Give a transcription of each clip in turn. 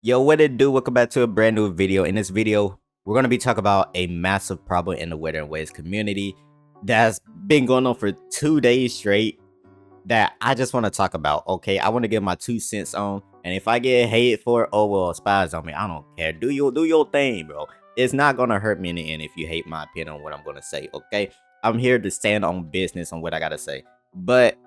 Yo, what it do? Welcome back to a brand new video. In this video, we're going to be talking about a massive problem in the Wuthering Waves community that's been going on for 2 days straight that I just want to talk about. Okay, I want to give my 2 cents on, and if I get hated for it, oh well, spies on me. I don't care. Do your thing, bro. It's not gonna hurt me in the end if you hate my opinion on what I'm gonna say. Okay, I'm here to stand on business on what I gotta say. But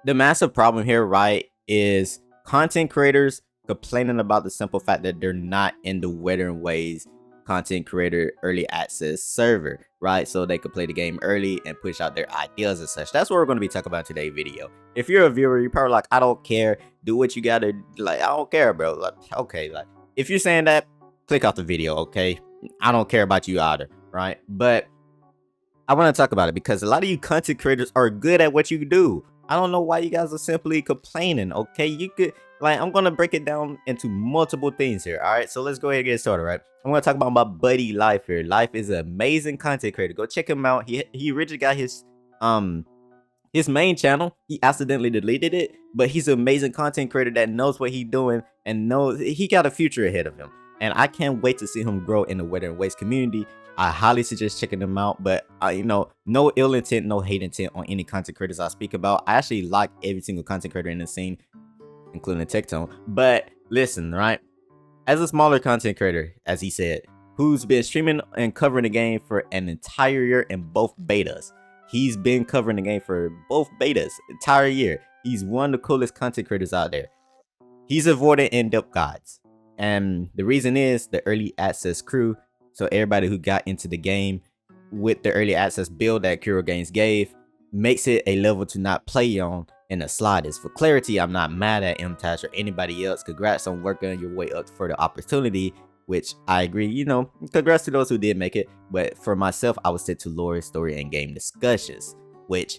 the massive problem here, right, is content creators complaining about the simple fact that they're not in the Wuthering Waves content creator early access server, right? So they could play the game early and push out their ideas and such. That's what we're going to be talking about today's video. If you're a viewer, you're probably like, I don't care. Do what you gotta, like, I don't care, bro. Like, okay, like, if you're saying that, click off the video, okay? I don't care about you either, right? But I want to talk about it because a lot of you content creators are good at what you do. I don't know why you guys are simply complaining, okay? You could, like, I'm going to break it down into multiple things here, all right? So let's go ahead and get started, right? I'm going to talk about my buddy Life here. Life is an amazing content creator. Go check him out. He originally got his main channel. He accidentally deleted it, but he's an amazing content creator that knows what he's doing and knows he got a future ahead of him. And I can't wait to see him grow in the Wuthering Waves community. I highly suggest checking them out, but no ill intent, no hate intent on any content creators I speak about. I actually like every single content creator in the scene, including Tectone. But listen, right? As a smaller content creator, as he said, who's been streaming and covering the game for an entire year in both betas. He's been covering the game for both betas, entire year. He's one of the coolest content creators out there. He's avoided in-depth guides. And the reason is the early access crew. So everybody who got into the game with the early access build that Kuro Games gave makes it a level to not play on in the slightest. For clarity, I'm not mad at MTash or anybody else. Congrats on working your way up for the opportunity, which I agree, congrats to those who did make it. But for myself, I was set to lore, story, and game discussions, which,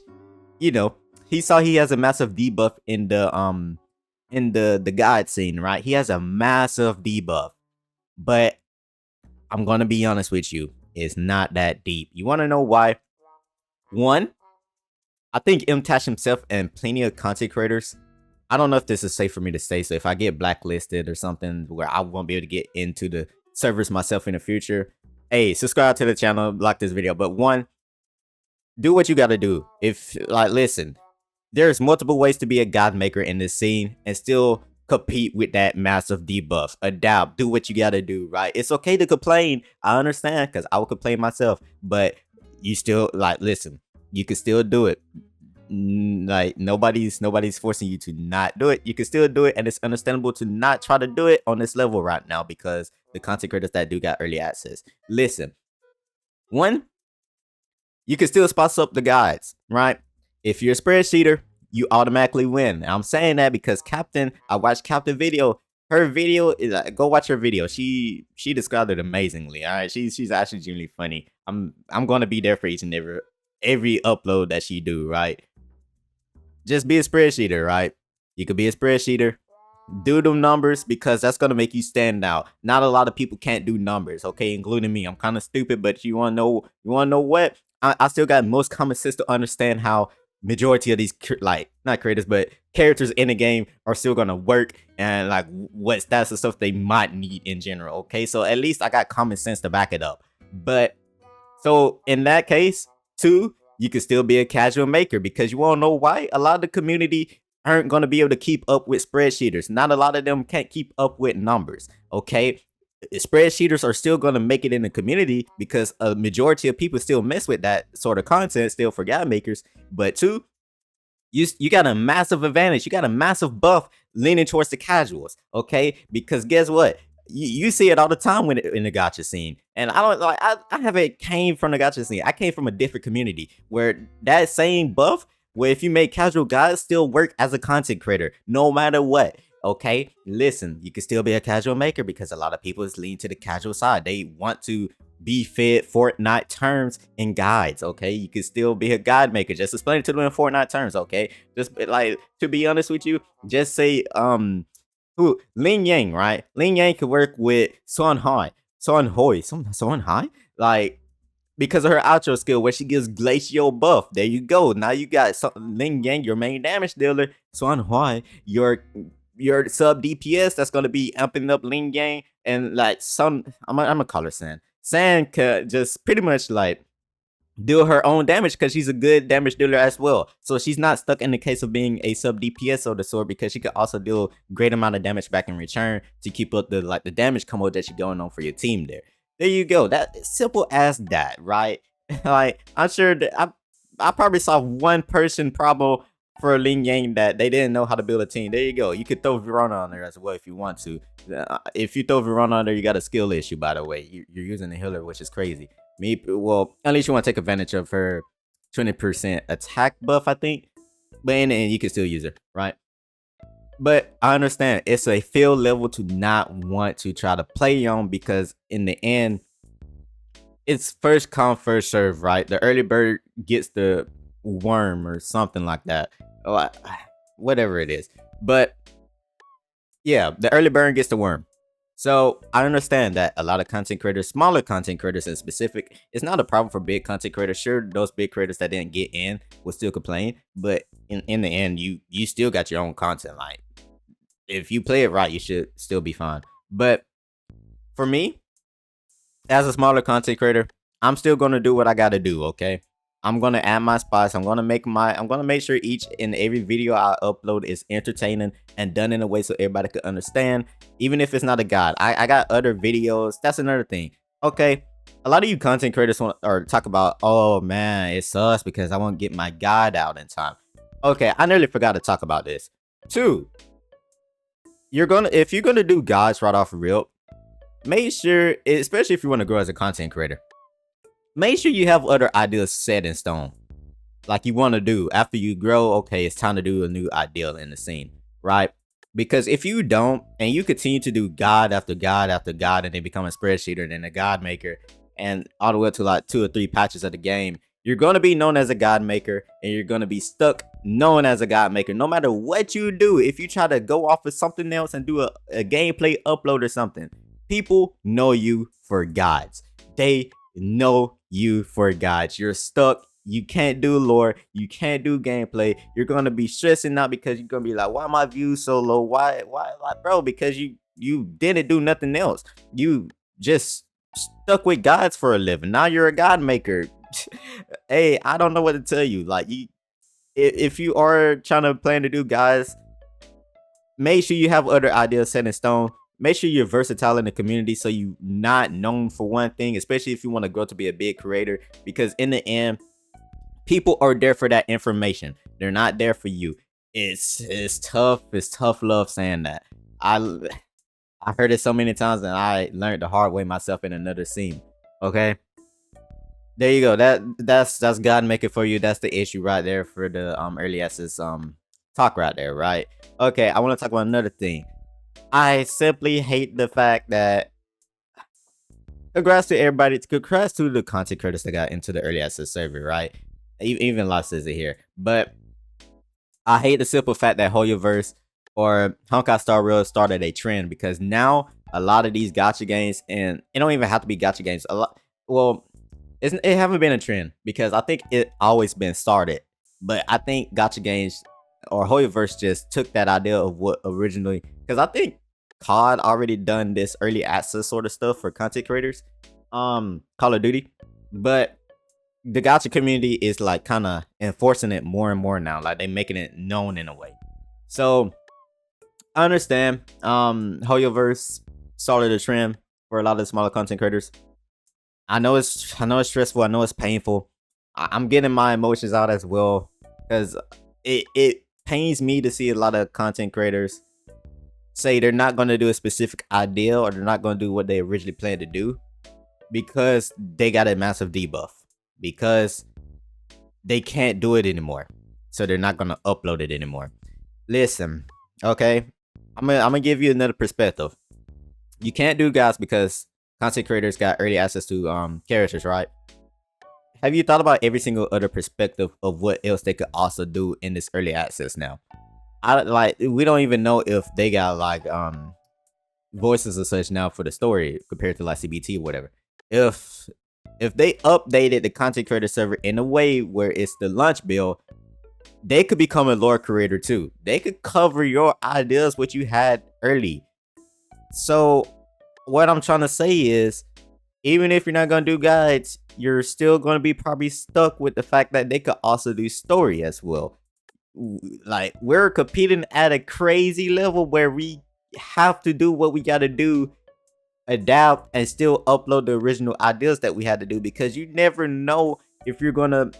he saw he has a massive debuff in the guide scene, right? He has a massive debuff, but I'm gonna be honest with you, it's not that deep. You want to know why? One, I think MTash himself and plenty of content creators, I don't know if this is safe for me to say, so if I get blacklisted or something where I won't be able to get into the servers myself in the future, hey, subscribe to the channel, like this video. But one, do what you gotta do. If, like, listen, there's multiple ways to be a god maker in this scene and still compete with that massive debuff. Adapt, do what you gotta do, right? It's okay to complain. I understand, because I would complain myself, but you still, like, listen, you can still do it. Like, nobody's forcing you to not do it. You can still do it, and it's understandable to not try to do it on this level right now because the content creators that do got early access. Listen, one, you can still spice up the guides, right? If you're a spreadsheeter, you automatically win. I'm saying that because Captain, I watched Captain video. Her video is, go watch her video. She described it amazingly. All right, she's actually genuinely funny. I'm gonna be there for each and every upload that she do. Right, just be a spreadsheeter. Right, you could be a spreadsheeter. Do them numbers because that's gonna make you stand out. Not a lot of people can't do numbers, okay, including me. I'm kind of stupid, but you wanna know what? I still got most common sense to understand how majority of these, like, not creators but characters in the game are still gonna work and like what stats and stuff they might need in general. Okay, so at least I got common sense to back it up. But so in that case, two, you can still be a casual maker because you won't know why a lot of the community aren't going to be able to keep up with spreadsheeters. Not a lot of them can't keep up with numbers. Okay, spreadsheeters are still going to make it in the community because a majority of people still mess with that sort of content, still for guide makers. But two, you got a massive advantage. You got a massive buff leaning towards the casuals. Okay, because guess what? You see it all the time when in the gacha scene, and I don't like. I haven't came from the gacha scene. I came from a different community where that same buff, where if you make casual guides, still work as a content creator no matter what. Okay, listen, you can still be a casual maker because a lot of people is lean to the casual side. They want to be fed Fortnite terms and guides. Okay, you can still be a guide maker. Just explain it to them in Fortnite terms. Okay, just like, to be honest with you, just say who, Lin Yang, right? Lin Yang could work with Son Hai, like, because of her outro skill where she gives glacial buff. There you go. Now you got Lin Yang, your main damage dealer. Son Hai, your your sub DPS that's gonna be amping up Ling Yang, and like I'm gonna call her San. San could just pretty much like deal her own damage because she's a good damage dealer as well. So she's not stuck in the case of being a sub DPS of the sword, because she could also deal great amount of damage back in return to keep up the damage combo that you're going on for your team there. There you go. That simple as that, right? Like, I'm sure that I probably saw one person problem for Ling Yang that they didn't know how to build a team. There you go. You could throw Verona on there as well if you want to. If you throw Verona on there, you got a skill issue, by the way. You're using a healer, which is crazy. Well, at least you want to take advantage of her 20% attack buff, I think. But in the end, you can still use her, right? But I understand it's a fail level to not want to try to play on, because in the end, it's first come, first serve, right? The early bird gets the worm or something like that. Whatever it is. But yeah, the early bird gets the worm. So I understand that a lot of content creators, smaller content creators in specific, it's not a problem for big content creators. Sure, those big creators that didn't get in will still complain, but in the end, you still got your own content. Like, if you play it right, you should still be fine. But for me, as a smaller content creator, I'm still gonna do what I gotta do, okay? I'm gonna add my spots. I'm gonna make sure each and every video I upload is entertaining and done in a way so everybody can understand, even if it's not a guide. I got other videos. That's another thing. Okay, a lot of you content creators talk about, oh man, it sucks because I won't get my guide out in time. Okay, I nearly forgot to talk about this. Two, if you're gonna do guides right off rip, make sure, especially if you want to grow as a content creator, make sure you have other ideas set in stone. Like, you want to do after you grow, okay, it's time to do a new ideal in the scene, right? Because if you don't, and you continue to do god after god after god, and then become a spreadsheeter and then a god maker, and all the way up to like 2 or 3 patches of the game, you're going to be known as a god maker, and you're going to be stuck known as a god maker no matter what you do. If you try to go off of something else and do a gameplay upload or something, people know you for gods. They know you for gods. You're stuck. You can't do lore. You can't do gameplay. You're gonna be stressing out because you're gonna be like, why are my views so low? Why, like, bro? Because you didn't do nothing else. You just stuck with gods for a living. Now you're a god maker. Hey, I don't know what to tell you. Like, if you are trying to plan to do guys, make sure you have other ideas set in stone. Make sure you're versatile in the community, so you're not known for one thing, especially if you want to grow to be a big creator, because in the end, people are there for that information. They're not there for you. It's tough. It's tough love saying that. I heard it so many times, and I learned the hard way myself in another scene. Okay, there you go. That's God making for you. That's the issue right there for the early access talk right there, right? Okay, I want to talk about another thing. I simply hate the fact that, congrats to everybody, congrats to the content creators that got into the early access server, right? Even Lost says it here, but I hate the simple fact that Hoyoverse or Honkai Star Rail started a trend, because now a lot of these gacha games, and it don't even have to be gacha games, it haven't been a trend, because I think it always been started, but I think gacha games or Hoyoverse just took that idea of what originally, because I think COD already done this early access sort of stuff for content creators, Call of Duty, but the gacha community is like kind of enforcing it more and more now. Like, they making it known in a way. So I understand Hoyoverse started a trend for a lot of the smaller content creators. I know it's stressful. I know it's painful. I'm getting my emotions out as well, because it pains me to see a lot of content creators say they're not going to do a specific idea, or they're not going to do what they originally planned to do, because they got a massive debuff, because they can't do it anymore, so they're not going to upload it anymore. Listen, okay, I'm gonna give you another perspective. You can't do guys because content creators got early access to characters, right? Have you thought about every single other perspective of what else they could also do in this early access now? We don't even know if they got like voices or such now for the story compared to like CBT or whatever. If they updated the content creator server in a way where it's the launch build, they could become a lore creator too. They could cover your ideas, what you had early. So what I'm trying to say is, even if you're not gonna do guides, you're still gonna be probably stuck with the fact that they could also do story as well. Like, we're competing at a crazy level where we have to do what we gotta do, adapt, and still upload the original ideas that we had to do, because you never know if you're gonna,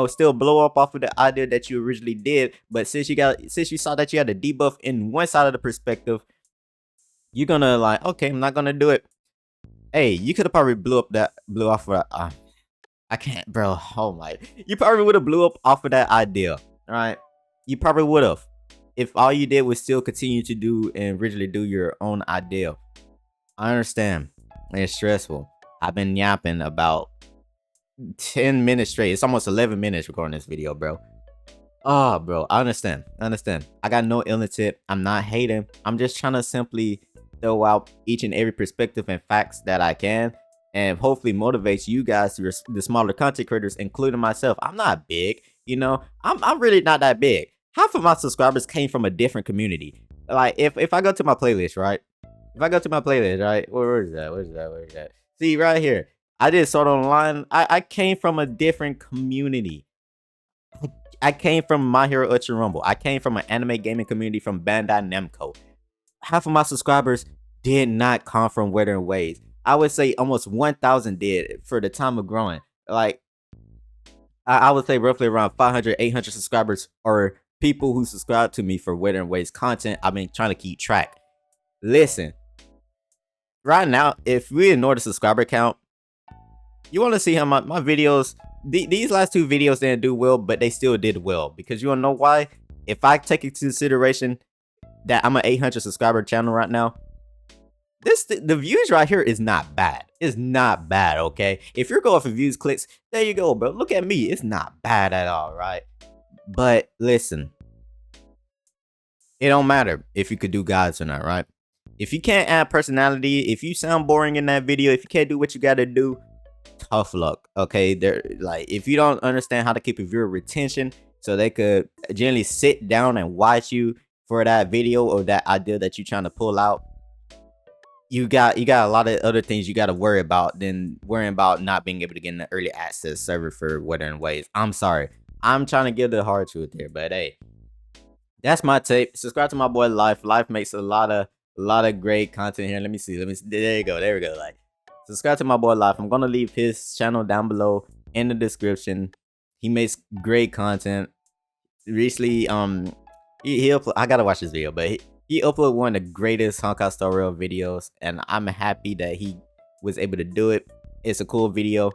still blow up off of the idea that you originally did. But since you saw that you had a debuff in one side of the perspective, you're gonna like, okay, I'm not gonna do it. Hey, you could have probably blew off of I can't, bro. Oh my, you probably would have blew up off of that idea. All right, you probably would have, if all you did was still continue to do and originally do your own idea. I understand. It's stressful. I've been yapping about 10 minutes straight. It's almost 11 minutes recording this video, bro. Oh, bro, I understand. I got no ill intent. I'm not hating. I'm just trying to simply throw out each and every perspective and facts that I can, and hopefully motivates you guys, the smaller content creators, including myself. I'm not big, I'm really not that big. Half of my subscribers came from a different community. Like, if I go to my playlist, right? If I go to my playlist, right? Where is that? Where's that? See, right here. I did Sword Online. I came from a different community. I came from My Hero Ultra Rumble. I came from an anime gaming community from Bandai Namco. Half of my subscribers did not come from Wuthering Waves. I would say almost 1,000 did for the time of growing. Like, I would say roughly around 500, 800 subscribers are people who subscribe to me for Wuthering Waves content. I've been trying to keep track. Listen, right now, if we ignore the subscriber count, you want to see how my videos, these last two videos didn't do well, but they still did well. Because you want to know why? If I take into consideration that I'm an 800 subscriber channel right now, the views right here is not bad. It's not bad, okay? If you're going for views, clicks, there you go, bro. Look at me. It's not bad at all, right? But listen, it don't matter if you could do guides or not, right? If you can't add personality, if you sound boring in that video, if you can't do what you gotta do, tough luck. Okay, they're like, if you don't understand how to keep a viewer retention so they could generally sit down and watch you for that video or that idea that you're trying to pull out, you got a lot of other things you got to worry about than worrying about not being able to get in the early access server for Wuthering Waves. I'm sorry, I'm trying to give the hard truth here, but hey, that's my take. Subscribe to my boy Life. Life makes a lot of great content here. Let me see. There you go. There we go. Like, subscribe to my boy Life. I'm gonna leave his channel down below in the description. He makes great content. Recently, I gotta watch this video, but he uploaded one of the greatest Honkai Star Rail videos, and I'm happy that he was able to do it. It's a cool video.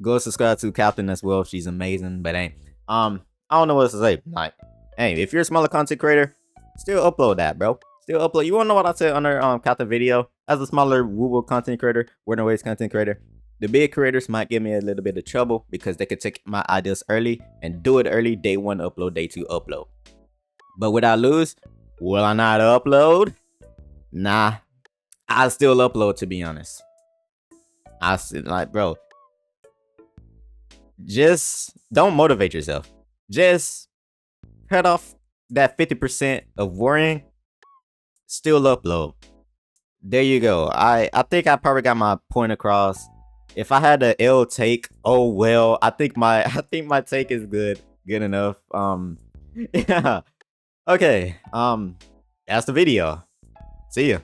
Go subscribe to Captain as well. She's amazing. But hey, I don't know what else to say. Like, hey, if you're a smaller content creator, still upload that, bro. Still upload. You wanna know what I said under Captain video? As a smaller woo content creator, Wuthering Waves content creator, the big creators might give me a little bit of trouble because they could take my ideas early and do it early, day one upload, day two upload. But would I lose? Will I not upload? Nah, I still upload, to be honest. I still, like, bro, just don't motivate yourself. Just cut off that 50% of worrying. Still upload. There you go. I think I probably got my point across. If I had an L take, oh well. I think my take is good enough. Yeah. Okay. That's the video. See ya.